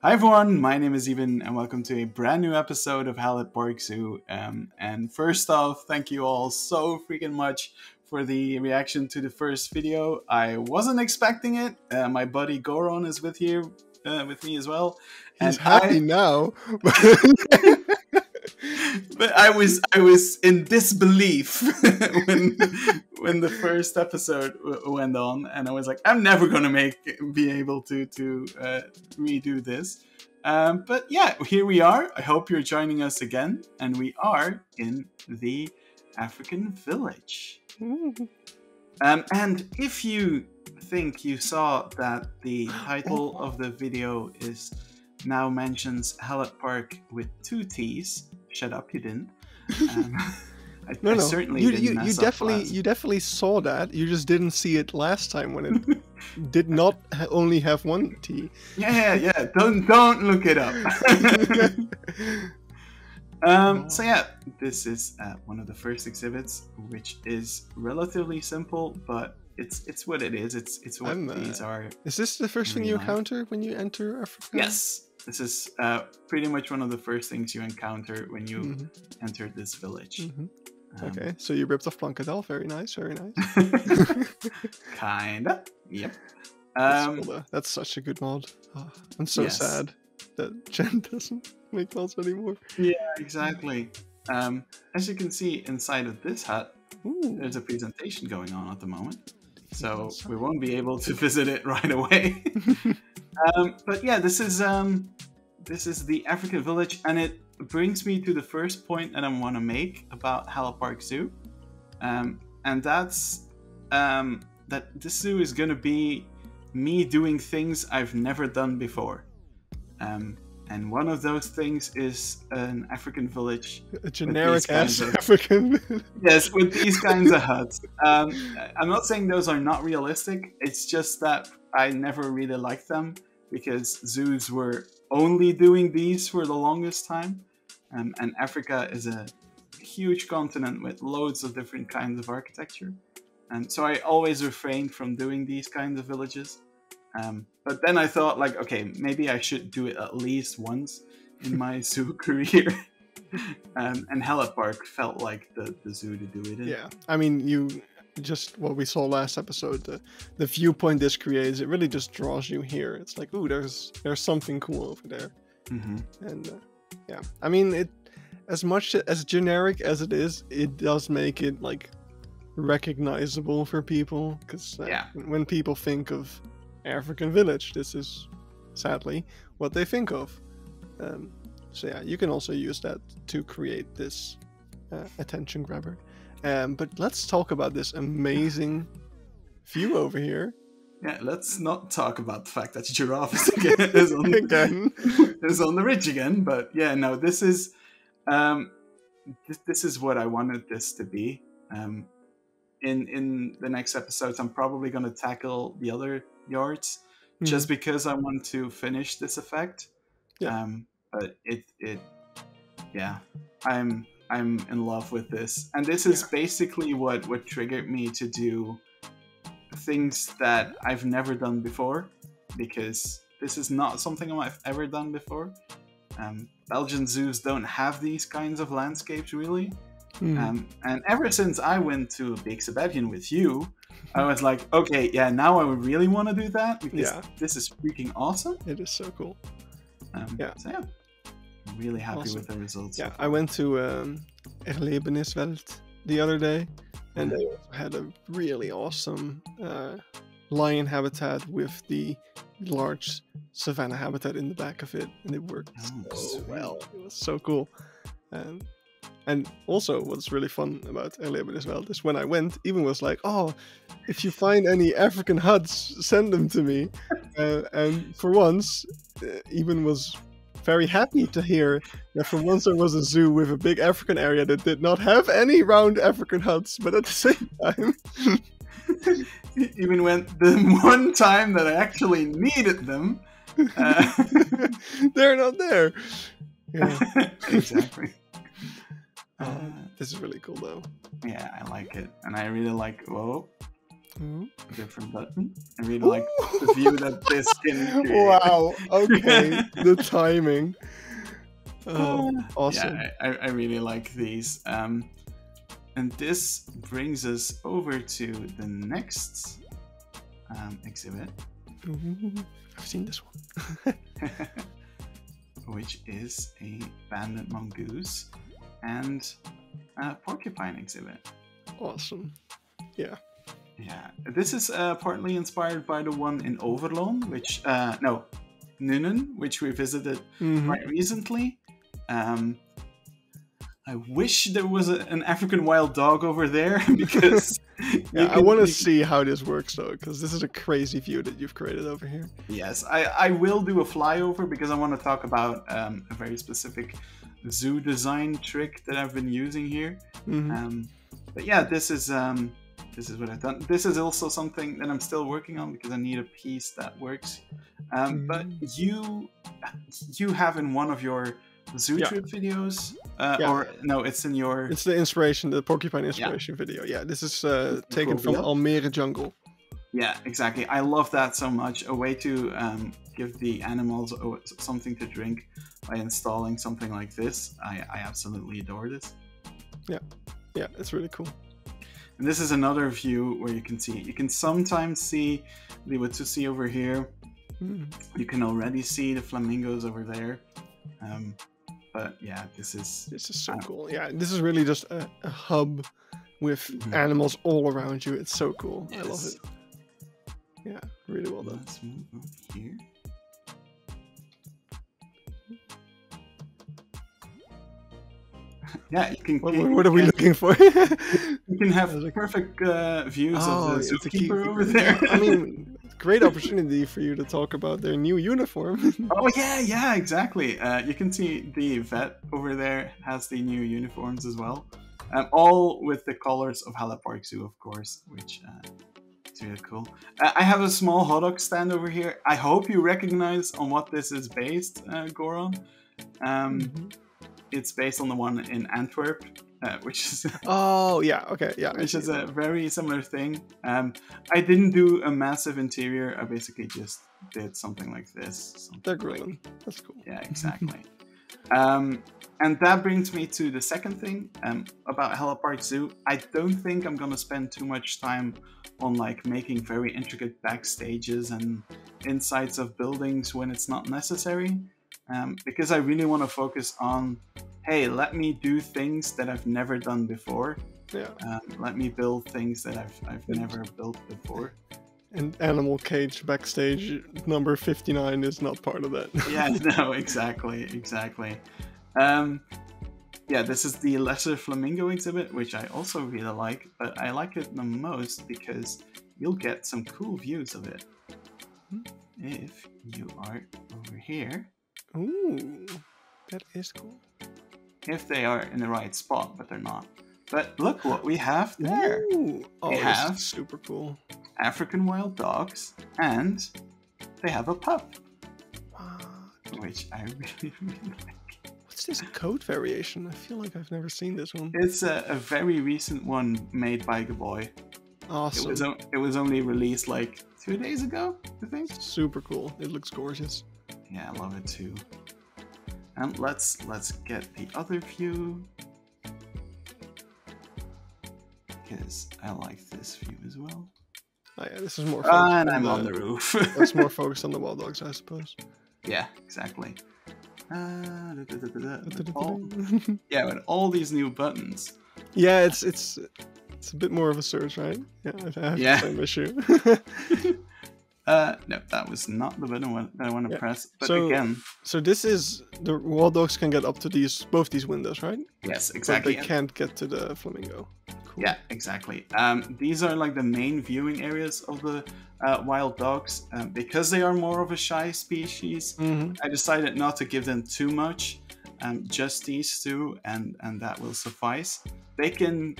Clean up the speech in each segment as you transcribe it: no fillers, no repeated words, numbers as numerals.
Hi everyone, my name is Iben and welcome to a brand new episode of Hallett Park Zoo. And first off, thank you all so freaking much for the reaction to the first video. I wasn't expecting it. My buddy Goron is with me as well. He's happy now. But I was in disbelief when the first episode went on, and I was like, I'm never gonna be able to redo this. But yeah, here we are. I hope you're joining us again, and we are in the African village. And if you think you saw that the title of the video is now mentions Hallett Park with 2 T's. Shut up, you didn't. No. Certainly you definitely saw that. You just didn't see it last time when it did not only have 1 T. Yeah. Don't look it up. So yeah, this is one of the first exhibits, which is relatively simple, but it's what it is. It's what these are. Is this the first thing you encounter when you enter Africa? Yes. This is pretty much one of the first things you encounter when you enter this village. Okay, so you ripped off Plunkadel. Very nice, very nice. Kinda. Yep. That's, cool, that's such a good mod. Oh, I'm so sad that Jen doesn't make mods anymore. Yeah, exactly. As you can see inside of this hut, there's a presentation going on at the moment. So we won't be able to visit it right away. But yeah, this is the African village, and it brings me to the first point that I want to make about Hallett Park Zoo, and that's that this zoo is going to be me doing things I've never done before, and one of those things is an African village, a generic ass African. Yes, with these kinds of huts. I'm not saying those are not realistic. It's just that I never really liked them because zoos were only doing these for the longest time. And Africa is a huge continent with loads of different kinds of architecture. And so I always refrained from doing these kinds of villages. But then I thought, like, okay, maybe I should do it at least once in my zoo career. And Hallett Park felt like the zoo to do it in. Yeah, I mean, just what we saw last episode, the viewpoint this creates, it really just draws you here. It's like, ooh, there's something cool over there. And yeah, I mean, it as much as generic as it is, it does make it like recognizable for people, because when people think of African village, this is sadly what they think of. So yeah, you can also use that to create this attention grabber. But let's talk about this amazing view over here. Yeah, let's not talk about the fact that giraffe is on the ridge again. But yeah, no, this is what I wanted this to be. In the next episodes, I'm probably going to tackle the other yards, just because I want to finish this effect. But I'm in love with this, and this is basically what triggered me to do things that I've never done before, because this is not something I've ever done before. Belgian zoos don't have these kinds of landscapes really. And ever since I went to Big Sebastian with you, I was like, okay, yeah, now I would really want to do that, because this is freaking awesome. It is so cool. So yeah, I'm really happy with the results. Yeah, I went to Zwed the other day, and they had a really awesome lion habitat with the large savanna habitat in the back of it, and it worked so well. It was so cool. And also, what's really fun about Zwed is when I went, Eben was like, "Oh, if you find any African huts, send them to me." And for once, Eben was very happy to hear that for once there was a zoo with a big African area that did not have any round African huts, but at the same time... Even when the one time that I actually needed them... they're not there. Yeah. Exactly. This is really cool though. Yeah, I like it. And I really like... Whoa. different button. I really like the view that this can create. Wow. Okay. The timing. Awesome. Yeah, I really like these. And this brings us over to the next exhibit. I've seen this one. Which is a banded mongoose and porcupine exhibit. Awesome. Yeah. Yeah. This is partly inspired by the one in Overloon, which Nuenen, which we visited quite recently. I wish there was an African wild dog over there because I want to see how this works though, because this is a crazy view that you've created over here. Yes, I will do a flyover because I want to talk about a very specific zoo design trick that I've been using here. But yeah, this is what I've done. This is also something that I'm still working on because I need a piece that works. But you have in one of your zoo trip videos, or no, it's in your... It's the inspiration, the porcupine inspiration video. Yeah, this is taken from Almere Jungle. Yeah, exactly. I love that so much. A way to give the animals something to drink by installing something like this. I absolutely adore this. Yeah, it's really cool. And this is another view where you can sometimes see the Watusi over here. You can already see the flamingos over there. But yeah, this is so cool. Yeah, this is really just a hub with animals all around you. It's so cool. Yes. I love it. Yeah, really well done. Let's move over here. Yeah, you can. What are we looking for? You can have perfect views of the zookeeper over there. I mean, great opportunity for you to talk about their new uniform. Oh yeah, exactly. You can see the vet over there has the new uniforms as well, all with the colors of Hallett Park Zoo, of course, which is really cool. I have a small hot dog stand over here. I hope you recognize on what this is based, Goran. It's based on the one in Antwerp, which is... Oh, yeah, okay, yeah. Which is a very similar thing. I didn't do a massive interior. I basically just did something like this. They're grilling. That's cool. Yeah, exactly. And that brings me to the second thing about Hallett Park Zoo. I don't think I'm going to spend too much time on like making very intricate backstages and insides of buildings when it's not necessary. Because I really want to focus on, hey, let me do things that I've never done before. Yeah. Let me build things that I've never built before. And animal cage backstage number 59 is not part of that. Yeah, no, exactly. Yeah, this is the lesser flamingo exhibit, which I also really like, but I like it the most because you'll get some cool views of it. If you are over here. Ooh, that is cool. If they are in the right spot, but they're not. But look what we have there. Ooh. Oh, we have super cool. African wild dogs, and they have a pup. Which I really, really like. What's this coat variation? I feel like I've never seen this one. It's a very recent one made by Gaboy. Awesome. It was only released like 2 days ago, I think. Super cool. It looks gorgeous. Yeah, I love it too. And let's get the other view, because I like this view as well. Oh yeah, this is more. And I'm on the roof. That's more focused on the wild dogs, I suppose. Yeah, exactly. Yeah, with all these new buttons. Yeah, it's a bit more of a search, right? Yeah, I have the same issue. No, that was not the button that I want to press. But again, so this is the wild dogs can get up to both these windows, right? Yes, exactly. But they can't get to the flamingo. Cool. Yeah, exactly. These are like the main viewing areas of the wild dogs. Because they are more of a shy species, I decided not to give them too much. Just these two, and that will suffice. They can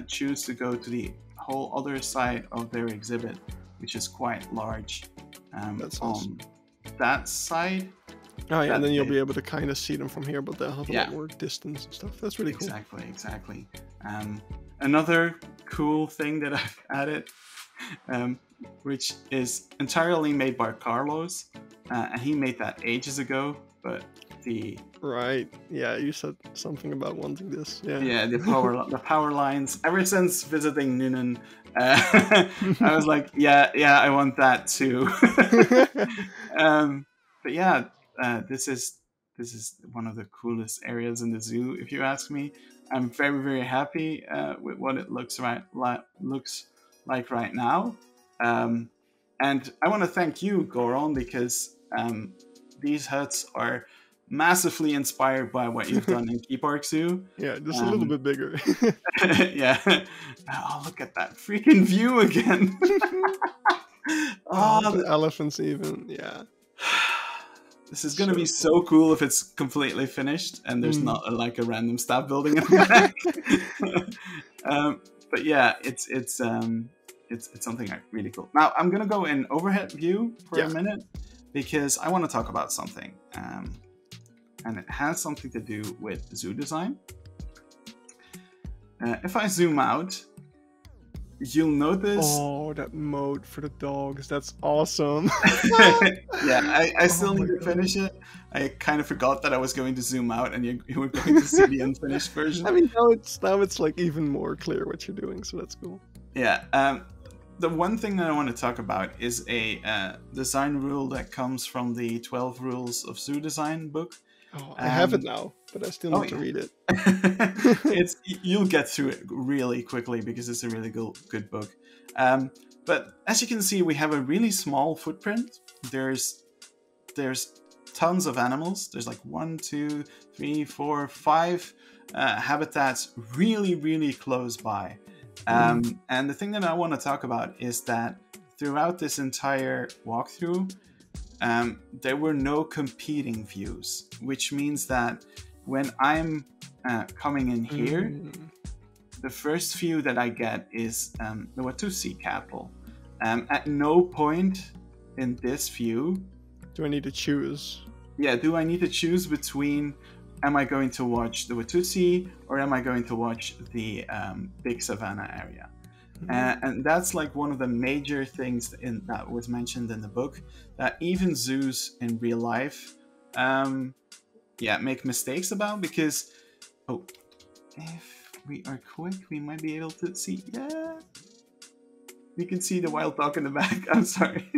choose to go to the whole other side of their exhibit, which is quite large. That's on awesome. That side. Oh yeah, and then you'll be able to kind of see them from here, but they'll have a lot more distance and stuff. That's really cool. Exactly. Another cool thing that I've added um, which is entirely made by Carlos, and he made that ages ago. But the Right. Yeah, you said something about wanting this. Yeah. yeah, the power lines. Ever since visiting Noonan, I was like, yeah, I want that too. But yeah, this is one of the coolest areas in the zoo, if you ask me. I'm very, very happy with what it looks like right now. And I want to thank you, Goron, because these huts are massively inspired by what you've done in Key Park Zoo. Yeah, just a little bit bigger. Yeah. Oh, look at that freaking view again. Oh, the elephants even. Yeah. This is going to be so cool if it's completely finished and there's not like a random staff building in the back. But yeah, it's something really cool. Now I'm going to go in overhead view for a minute because I want to talk about something. And it has something to do with zoo design. If I zoom out, you'll notice... Oh, that mode for the dogs. That's awesome. Yeah, I still need to finish it. I kind of forgot that I was going to zoom out and you were going to see the unfinished version. I mean, now it's like even more clear what you're doing, so that's cool. Yeah. The one thing that I want to talk about is a design rule that comes from the 12 Rules of Zoo Design book. Oh, I have it now, but I still need to read it. You'll get through it really quickly because it's a really good book. But as you can see, we have a really small footprint. There's tons of animals. There's like 1, 2, 3, 4, 5 habitats really, really close by. And the thing that I want to talk about is that throughout this entire walkthrough, there were no competing views, which means that when I'm coming in here, the first view that I get is the Watusi capital. At no point in this view do I need to choose. Yeah, do I need to choose between am I going to watch the Watusi or am I going to watch the big savanna area? And that's like one of the major things that was mentioned in the book, that even zoos in real life make mistakes about, because if we are quick we might be able to see, you can see the wild dog in the back. I'm sorry.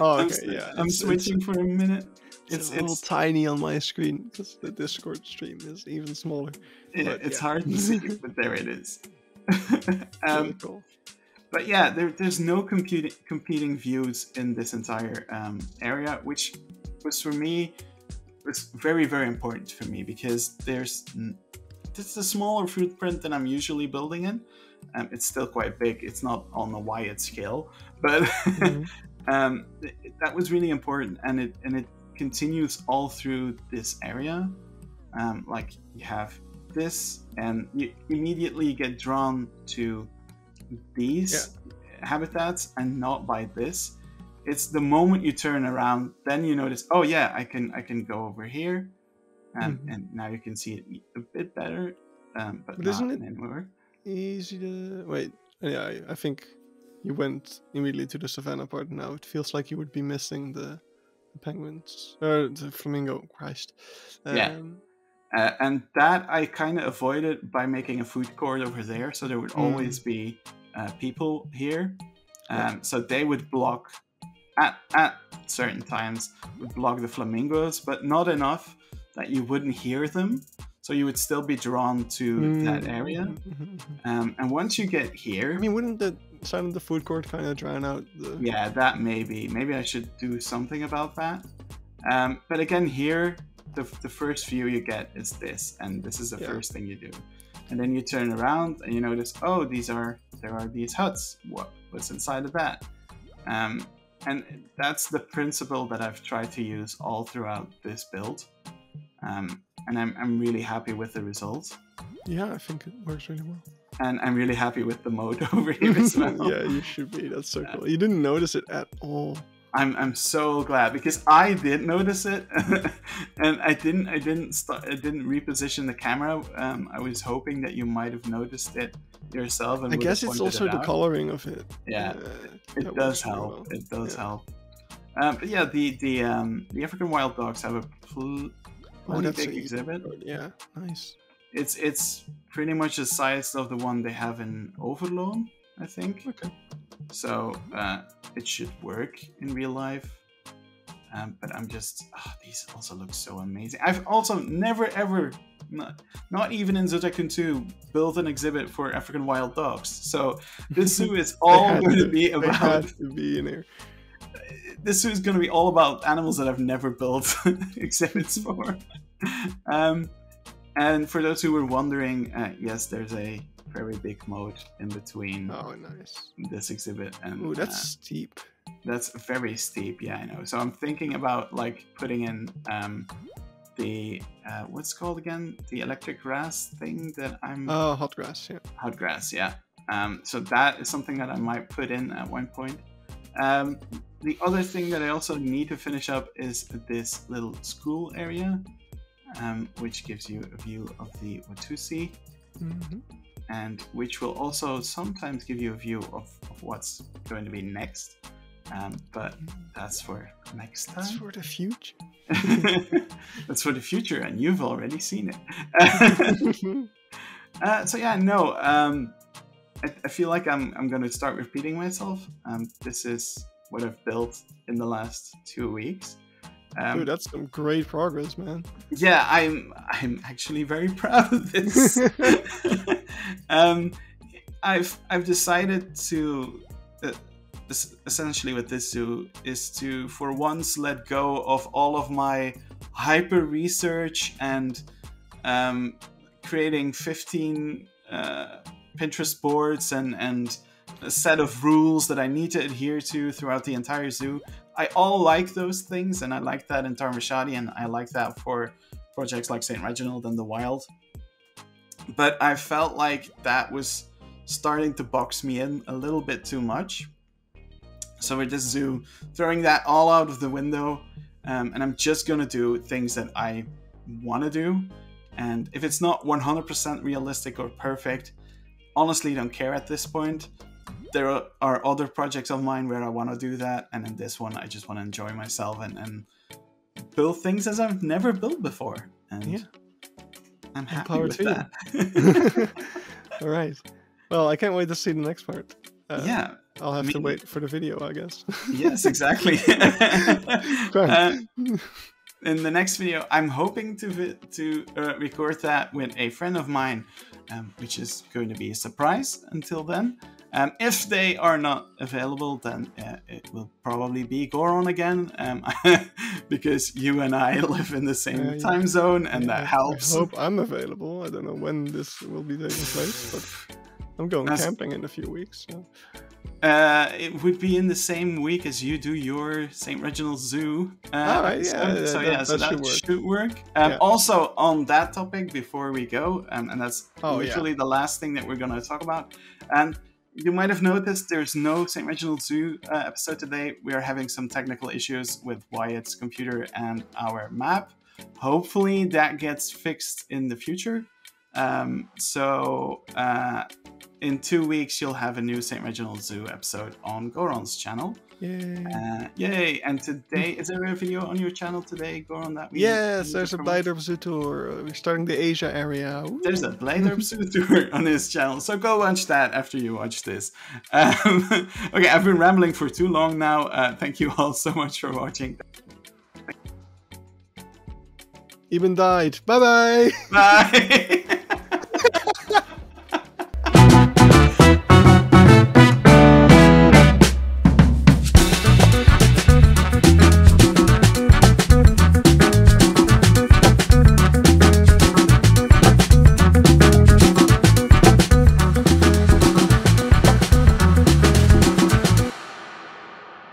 Oh, okay. I'm switching for a minute. It's a little tiny on my screen because the Discord stream is even smaller. It's hard to see, but there it is. Really cool. But yeah, there's no competing views in this entire area, which was very, very important for me, because it's a smaller footprint than I'm usually building in. It's still quite big. It's not on a wide scale, but that was really important, and it continues all through this area. Like you have this, and you immediately get drawn to these habitats and not by this. It's the moment you turn around, then you notice, oh yeah, I can go over here, and now you can see it a bit better, but not isn't it anymore. Easy to wait? Yeah, I think you went immediately to the savanna part. Now it feels like you would be missing the penguins or the flamingo. Christ. And that I kind of avoided by making a food court over there, so there would always be people here, so they would block at certain times, would block the flamingos, but not enough that you wouldn't hear them, so you would still be drawn to that area. And once you get here, I mean, wouldn't the sound of the food court kind of drown out the... Yeah, that maybe I should do something about that. But again, here the first view you get is this, and this is the first thing you do. And then you turn around and you notice, oh, there are these huts. What's inside of that? And that's the principle that I've tried to use all throughout this build. And I'm really happy with the results. Yeah, I think it works really well. And I'm really happy with the mode over here as well. Yeah, you should be. That's so cool. You didn't notice it at all. I'm so glad, because I did notice it, and I didn't reposition the camera. I was hoping that you might have noticed it yourself. And I guess it's also the coloring of it. Yeah, it does help. Well. It does help. But yeah, the African wild dogs have a big exhibit. Yeah, nice. It's pretty much the size of the one they have in Overloon, I think. Okay. So it should work in real life. But I'm just, these also look so amazing. I've also never ever, not even in Zoo Tycoon 2, built an exhibit for African wild dogs. So this zoo is all going to be about. They had to be in here. This zoo is going to be all about animals that I've never built exhibits for. And for those who were wondering, yes, there's a very big moat in between. Oh, nice. This exhibit and. Ooh, that's steep. That's very steep, yeah, I know. So I'm thinking about like putting in the what's it called again? The electric grass thing that I'm. Oh, hot grass, yeah. Hot grass, yeah. So that is something that I might put in at one point. The other thing that I also need to finish up is this little school area, which gives you a view of the Watusi, and which will also sometimes give you a view of what's going to be next. But that's for next time. That's for the future. That's for the future, and you've already seen it. So yeah, no. I feel like I'm going to start repeating myself. This is what I've built in the last 2 weeks. Dude, that's some great progress, man. Yeah, I'm actually very proud of this. I've decided to essentially with this zoo is to for once let go of all of my hyper research and creating 15 Pinterest boards and a set of rules that I need to adhere to throughout the entire zoo. I all like those things, and I like that in Tarmashadi, and I like that for projects like Saint Reginald and the Wild. But I felt like that was starting to box me in a little bit too much. So with this zoo, throwing that all out of the window, and I'm just gonna do things that I want to do. And if it's not 100% realistic or perfect, honestly don't care at this point. There are other projects of mine where I want to do that, and in this one I just want to enjoy myself and build things as I've never built before. And yeah, I'm happy with that. All right. Well, I can't wait to see the next part. Yeah. I'll have to wait for the video, I guess. Yes, exactly. In the next video, I'm hoping to record that with a friend of mine, which is going to be a surprise until then. If they are not available, then it will probably be Goron again, because you and I live in the same time zone, and that helps. I hope I'm available. I don't know when this will be taking place, but I'm going camping in a few weeks. So. It would be in the same week as you do your Saint Reginald Zoo. Right, so that should work. Also, on that topic, before we go, and that's literally the last thing that we're going to talk about. You might have noticed there's no Saint Reginald Zoo episode today. We are having some technical issues with Wyatt's computer and our map. Hopefully that gets fixed in the future. In 2 weeks, you'll have a new Saint Reginald Zoo episode on Goron's channel. Yay! Yay! And today, is there a video on your channel today, Goron? Yes, there's a Blighter Zoo tour. We're starting the Asia area. Woo. There's a Blighter Zoo tour on his channel, so go watch that after you watch this. Okay, I've been rambling for too long now. Thank you all so much for watching. Iben died. Bye-bye! Bye!